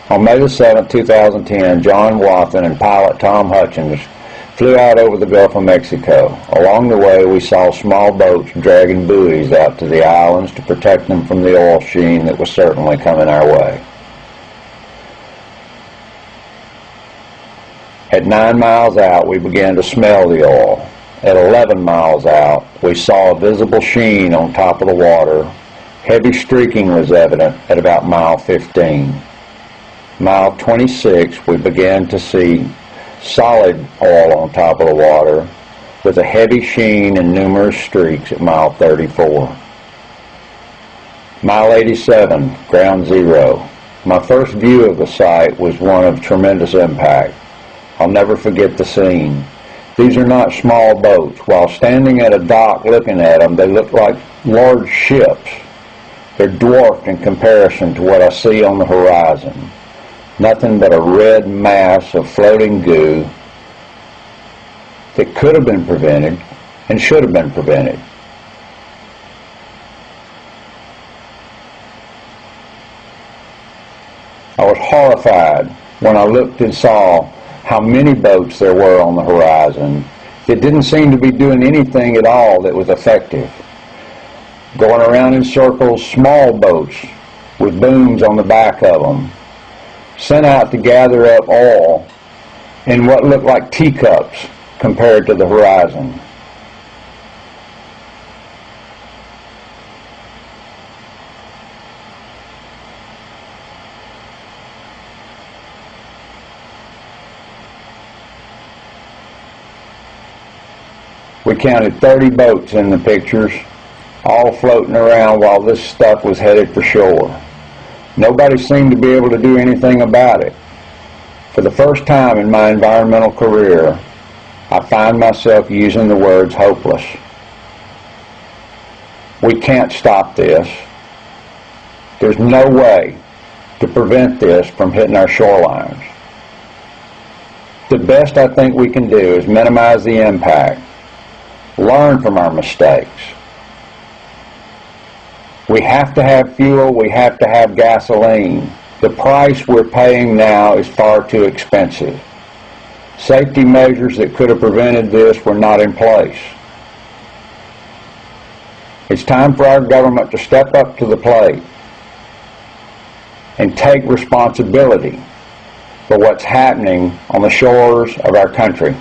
On May the 7th, 2010, John Wathen and pilot Tom Hutchins flew out over the Gulf of Mexico. Along the way, we saw small boats dragging buoys out to the islands to protect them from the oil sheen that was certainly coming our way. At 9 miles out, we began to smell the oil. At 11 miles out, we saw a visible sheen on top of the water. Heavy streaking was evident at about mile 15. Mile 26, we began to see solid oil on top of the water with a heavy sheen and numerous streaks at mile 34. Mile 87, ground zero. My first view of the site was one of tremendous impact. I'll never forget the scene. These are not small boats. While standing at a dock looking at them, they look like large ships. They're dwarfed in comparison to what I see on the horizon. Nothing but a red mass of floating goo that could have been prevented and should have been prevented. I was horrified when I looked and saw how many boats there were on the horizon that didn't seem to be doing anything at all that was effective. Going around in circles, small boats with booms on the back of them, sent out to gather up oil in what looked like teacups compared to the horizon. We counted 30 boats in the pictures, all floating around while this stuff was headed for shore. Nobody seemed to be able to do anything about it. For the first time in my environmental career, I find myself using the words hopeless. We can't stop this. There's no way to prevent this from hitting our shorelines. The best I think we can do is minimize the impact, learn from our mistakes. We have to have fuel, we have to have gasoline. The price we're paying now is far too expensive. Safety measures that could have prevented this were not in place. It's time for our government to step up to the plate and take responsibility for what's happening on the shores of our country.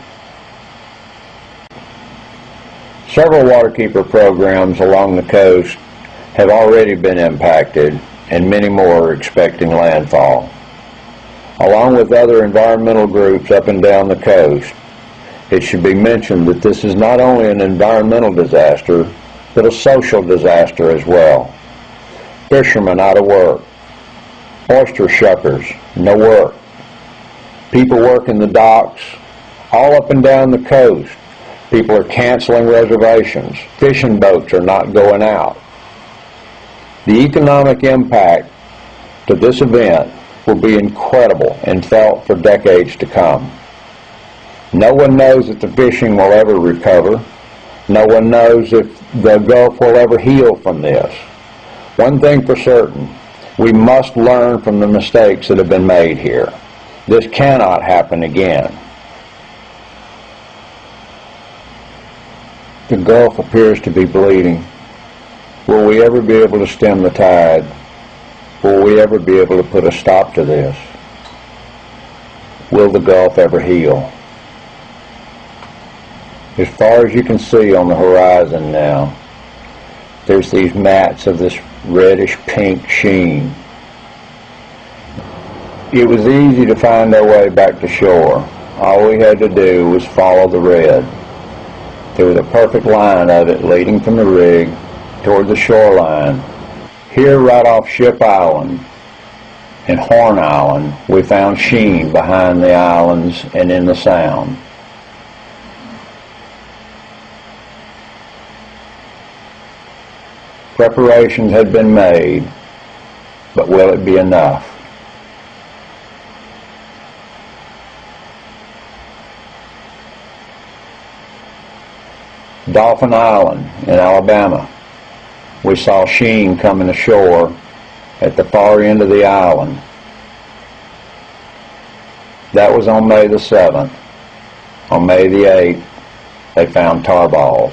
Several waterkeeper programs along the coast have already been impacted, and many more are expecting landfall. Along with other environmental groups up and down the coast, it should be mentioned that this is not only an environmental disaster, but a social disaster as well. Fishermen out of work, oyster shuckers, no work, people working the docks, all up and down the coast. People are canceling reservations. Fishing boats are not going out. The economic impact to this event will be incredible and felt for decades to come. No one knows if the fishing will ever recover. No one knows if the Gulf will ever heal from this. One thing for certain, we must learn from the mistakes that have been made here. This cannot happen again. The Gulf appears to be bleeding. Will we ever be able to stem the tide? Will we ever be able to put a stop to this? Will the Gulf ever heal? As far as you can see on the horizon now, there's these mats of this reddish pink sheen. It was easy to find our way back to shore. All we had to do was follow the red. There was a perfect line of it leading from the rig toward the shoreline. Here, right off Ship Island and Horn Island, we found sheen behind the islands and in the Sound. Preparations had been made, but will it be enough? Dauphin Island in Alabama. We saw sheen coming ashore at the far end of the island. That was on May the 7th. On May the 8th, they found tar balls.